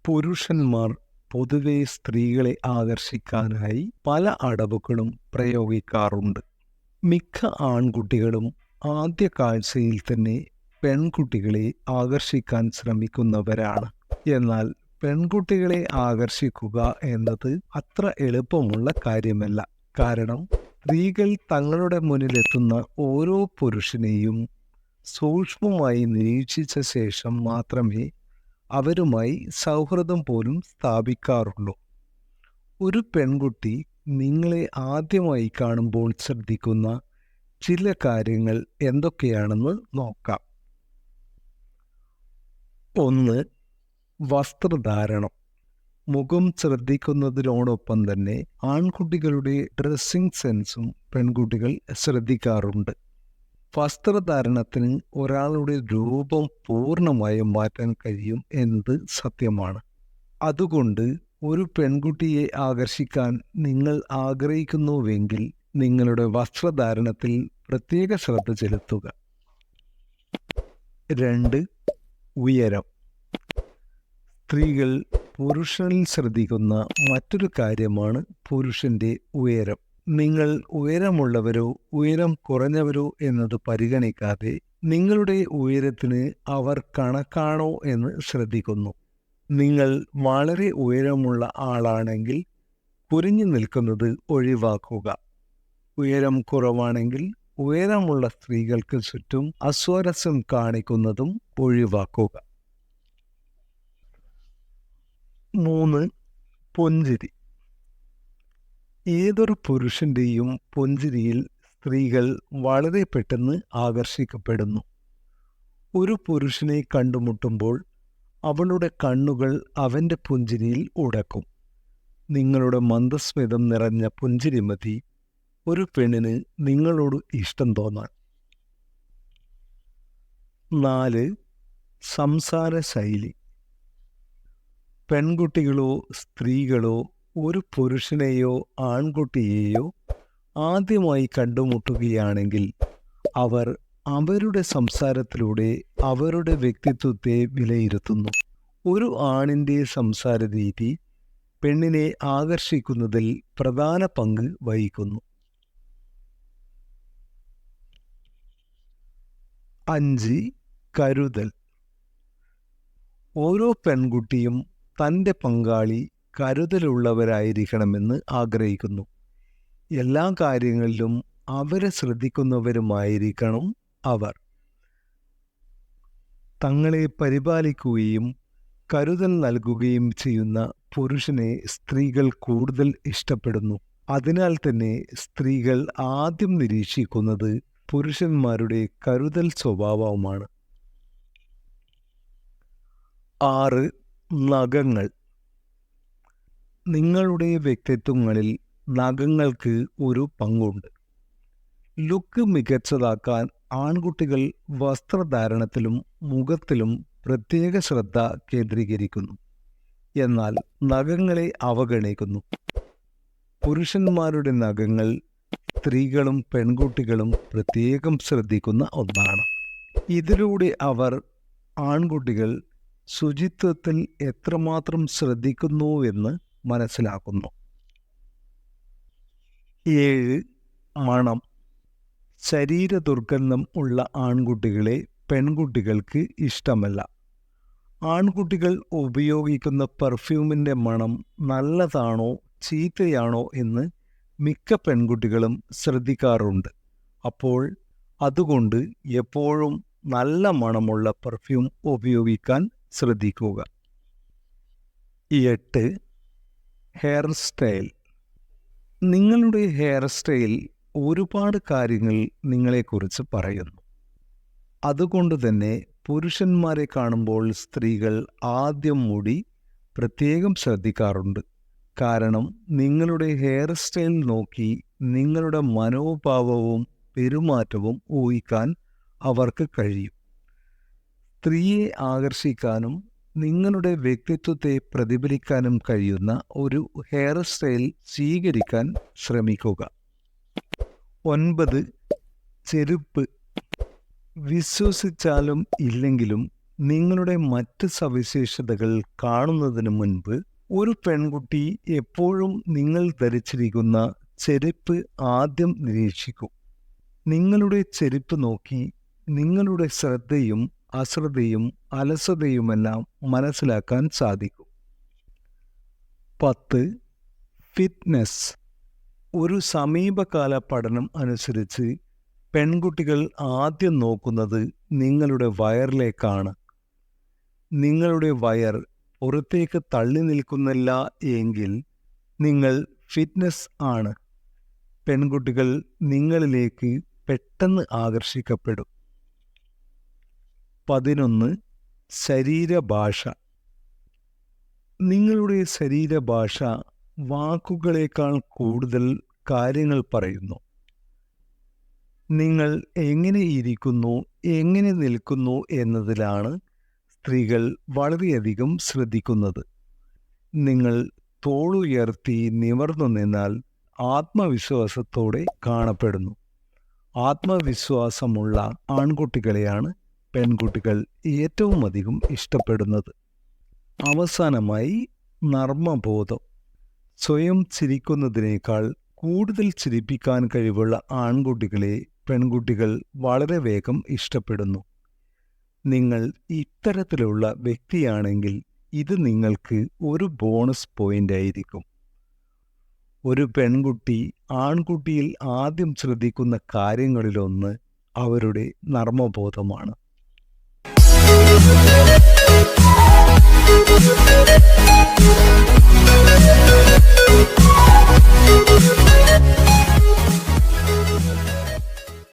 പുരുഷന്മാർ പൊതുവെ സ്ത്രീകളെ ആകർഷിക്കാനായി പല അടവുകളും പ്രയോഗിക്കാറുണ്ട്. മിക്ക ആൺകുട്ടികളും ആദ്യ കാഴ്ചയിൽ തന്നെ പെൺകുട്ടികളെ ആകർഷിക്കാൻ ശ്രമിക്കുന്നവരാണ്. എന്നാൽ പെൺകുട്ടികളെ ആകർഷിക്കുക എന്നത് അത്ര എളുപ്പമുള്ള കാര്യമല്ല. കാരണം സ്ത്രീകൾ തങ്ങളുടെ മുന്നിലെത്തുന്ന ഓരോ പുരുഷനെയും സൂക്ഷ്മമായി നിരീക്ഷിച്ച ശേഷം മാത്രമേ അവരുമായി സൗഹൃദം പോലും സ്ഥാപിക്കാറുള്ളൂ. ഒരു പെൺകുട്ടി നിങ്ങളെ ആദ്യമായി കാണുമ്പോൾ ശ്രദ്ധിക്കുന്ന ചില കാര്യങ്ങൾ എന്തൊക്കെയാണെന്ന് നോക്കാം. 1. വസ്ത്രധാരണം. മുഖം ശ്രദ്ധിക്കുന്നതിനോടൊപ്പം തന്നെ ആൺകുട്ടികളുടെ ഡ്രസ്സിംഗ് സെൻസും പെൺകുട്ടികൾ ശ്രദ്ധിക്കാറുണ്ട്. വസ്ത്രധാരണത്തിന് ഒരാളുടെ രൂപം പൂർണ്ണമായും മാറ്റാൻ കഴിയും എന്നത് സത്യമാണ്. അതുകൊണ്ട് ഒരു പെൺകുട്ടിയെ ആകർഷിക്കാൻ നിങ്ങൾ ആഗ്രഹിക്കുന്നുവെങ്കിൽ നിങ്ങളുടെ വസ്ത്രധാരണത്തിൽ പ്രത്യേക ശ്രദ്ധ ചെലുത്തുക. 2. ഉയരം. സ്ത്രീകൾ പുരുഷനിൽ ശ്രദ്ധിക്കുന്ന മറ്റൊരു കാര്യമാണ് പുരുഷന്റെ ഉയരം. നിങ്ങൾ ഉയരമുള്ളവരോ ഉയരം കുറഞ്ഞവരോ എന്നത് പരിഗണിക്കാതെ നിങ്ങളുടെ ഉയരത്തിന് അവർ കണക്കാണോ എന്ന് ശ്രദ്ധിക്കുന്നു. നിങ്ങൾ വളരെ ഉയരമുള്ള ആളാണെങ്കിൽ കുനിഞ്ഞു നിൽക്കുന്നത് ഒഴിവാക്കുക. ഉയരം കുറവാണെങ്കിൽ ഉയരമുള്ള സ്ത്രീകൾക്ക് ചുറ്റും അസ്വാരസ്യം കാണിക്കുന്നതും ഒഴിവാക്കുക. 3. പുഞ്ചിരി. ഏതൊരു പുരുഷന്റെയും പുഞ്ചിരിയിൽ സ്ത്രീകൾ വളരെ പെട്ടെന്ന് ആകർഷിക്കപ്പെടുന്നു. ഒരു പുരുഷനെ കണ്ടുമുട്ടുമ്പോൾ അവളുടെ കണ്ണുകൾ അവൻ്റെ പുഞ്ചിരിയിൽ ഉടക്കും. നിങ്ങളുടെ മന്ദസ്മിതം നിറഞ്ഞ പുഞ്ചിരി മതി ഒരു പെണ്ണിന് നിങ്ങളോട് ഇഷ്ടം തോന്നാൻ. 4. സംസാര ശൈലി. പെൺകുട്ടികളോ സ്ത്രീകളോ ഒരു പുരുഷനെയോ ആൺകുട്ടിയെയോ ആദ്യമായി കണ്ടുമുട്ടുകയാണെങ്കിൽ അവർ അവരുടെ സംസാരത്തിലൂടെ അവരുടെ വ്യക്തിത്വത്തെ വിലയിരുത്തുന്നു. ഒരു ആണിൻ്റെ സംസാര രീതി പെണ്ണിനെ ആകർഷിക്കുന്നതിൽ പ്രധാന പങ്ക് വഹിക്കുന്നു. 5. കരുതൽ. ഓരോ പെൺകുട്ടിയും തൻ്റെ പങ്കാളി കരുതലുള്ളവരായിരിക്കണമെന്ന് ആഗ്രഹിക്കുന്നു. എല്ലാ കാര്യങ്ങളിലും അവരെ ശ്രദ്ധിക്കുന്നവരുമായിരിക്കണം അവർ. തങ്ങളെ പരിപാലിക്കുകയും കരുതൽ നൽകുകയും ചെയ്യുന്ന പുരുഷനെ സ്ത്രീകൾ കൂടുതൽ ഇഷ്ടപ്പെടുന്നു. അതിനാൽ തന്നെ സ്ത്രീകൾ ആദ്യം നിരീക്ഷിക്കുന്നത് പുരുഷന്മാരുടെ കരുതൽ സ്വഭാവമാണ്. 6. നഖങ്ങൾ. നിങ്ങളുടെ വ്യക്തിത്വങ്ങളിൽ നഖങ്ങൾക്ക് ഒരു പങ്കുണ്ട്. ലുക്ക് മികച്ചതാക്കാൻ ആൺകുട്ടികൾ വസ്ത്രധാരണത്തിലും മുഖത്തിലും പ്രത്യേക ശ്രദ്ധ കേന്ദ്രീകരിക്കുന്നു. എന്നാൽ നഖങ്ങളെ അവഗണിക്കുന്നു. പുരുഷന്മാരുടെ നഖങ്ങൾ സ്ത്രീകളും പെൺകുട്ടികളും പ്രത്യേകം ശ്രദ്ധിക്കുന്ന ഒന്നാണ്. ഇതിലൂടെ അവർ ആൺകുട്ടികൾ ശുചിത്വത്തിൽ എത്രമാത്രം ശ്രദ്ധിക്കുന്നുവെന്ന് മനസ്സിലാക്കുന്നു. 7. മണം. ശരീര ദുർഗന്ധം ഉള്ള ആൺകുട്ടികളെ പെൺകുട്ടികൾക്ക് ഇഷ്ടമല്ല. ആൺകുട്ടികൾ ഉപയോഗിക്കുന്ന പെർഫ്യൂമിൻ്റെ മണം നല്ലതാണോ ചീത്തയാണോ എന്ന് മിക്ക പെൺകുട്ടികളും ശ്രദ്ധിക്കാറുണ്ട്. അപ്പോൾ അതുകൊണ്ട് എപ്പോഴും നല്ല മണമുള്ള പെർഫ്യൂം ഉപയോഗിക്കാൻ ശ്രദ്ധിക്കുക. 8. Hair style. നിങ്ങളുടെ ഹെയർ സ്റ്റൈൽ ഒരുപാട് കാര്യങ്ങൾ നിങ്ങളെക്കുറിച്ച് പറയുന്നു. അതുകൊണ്ട് തന്നെ പുരുഷന്മാരെ കാണുമ്പോൾ സ്ത്രീകൾ ആദ്യം മുടി പ്രത്യേകം ശ്രദ്ധിക്കാറുണ്ട്. കാരണം നിങ്ങളുടെ ഹെയർ സ്റ്റൈൽ നോക്കി നിങ്ങളുടെ മനോഭാവവും പെരുമാറ്റവും ഊഹിക്കാൻ അവർക്ക് കഴിയും. സ്ത്രീയെ ആകർഷിക്കാനും നിങ്ങളുടെ വ്യക്തിത്വത്തെ പ്രതിഫലിക്കാനും കഴിയുന്ന ഒരു ഹെയർ സ്റ്റൈൽ സ്വീകരിക്കാൻ ശ്രമിക്കുക. 9. ചെരുപ്പ്. വിശ്വസിച്ചാലും ഇല്ലെങ്കിലും നിങ്ങളുടെ മറ്റ് സവിശേഷതകൾ കാണുന്നതിന് മുൻപ് ഒരു പെൺകുട്ടി എപ്പോഴും നിങ്ങൾ ധരിച്ചിരിക്കുന്ന ചെരുപ്പ് ആദ്യം നിരീക്ഷിക്കൂ. നിങ്ങളുടെ ചെരുപ്പ് നോക്കി നിങ്ങളുടെ ശ്രദ്ധയും അശ്രദ്ധയും അലസതയുമെല്ലാം മനസ്സിലാക്കാൻ സാധിക്കും. 10. ഫിറ്റ്നസ്. ഒരു സമീപകാല പഠനം അനുസരിച്ച് പെൺകുട്ടികൾ ആദ്യം നോക്കുന്നത് നിങ്ങളുടെ വയറിലേക്കാണ്. നിങ്ങളുടെ വയർ പുറത്തേക്ക് തള്ളി നിൽക്കുന്നില്ല എങ്കിൽ നിങ്ങൾ ഫിറ്റ്നസ് ആണ്. പെൺകുട്ടികൾ നിങ്ങളിലേക്ക് പെട്ടെന്ന് ആകർഷിക്കപ്പെടും. 11. ശരീരഭാഷ. നിങ്ങളുടെ ശരീരഭാഷ വാക്കുകളേക്കാൾ കൂടുതൽ കാര്യങ്ങൾ പറയുന്നു. നിങ്ങൾ എങ്ങനെ ഇരിക്കുന്നു, എങ്ങനെ നിൽക്കുന്നു എന്നതിലാണ് സ്ത്രീകൾ വളരെയധികം ശ്രദ്ധിക്കുന്നത്. നിങ്ങൾ തോളുയർത്തി നിവർന്നു നിന്നാൽ ആത്മവിശ്വാസത്തോടെ കാണപ്പെടുന്നു. ആത്മവിശ്വാസമുള്ള ആൺകുട്ടികളെയാണ് പെൺകുട്ടികൾ ഏറ്റവും അധികം ഇഷ്ടപ്പെടുന്നത്. അവസാനമായി നർമ്മബോധം. സ്വയം ചിരിക്കുന്നതിനേക്കാൾ കൂടുതൽ ചിരിപ്പിക്കാൻ കഴിവുള്ള ആൺകുട്ടികളെ പെൺകുട്ടികൾ വളരെ വേഗം ഇഷ്ടപ്പെടുന്നു. നിങ്ങൾ ഇത്തരത്തിലുള്ള വ്യക്തിയാണെങ്കിൽ ഇത് നിങ്ങൾക്ക് ഒരു ബോണസ് പോയിന്റ് ആയിരിക്കും. ഒരു പെൺകുട്ടി ആൺകുട്ടിയിൽ ആദ്യം ശ്രദ്ധിക്കുന്ന കാര്യങ്ങളിലൊന്ന് അവരുടെ നർമ്മബോധമാണ്.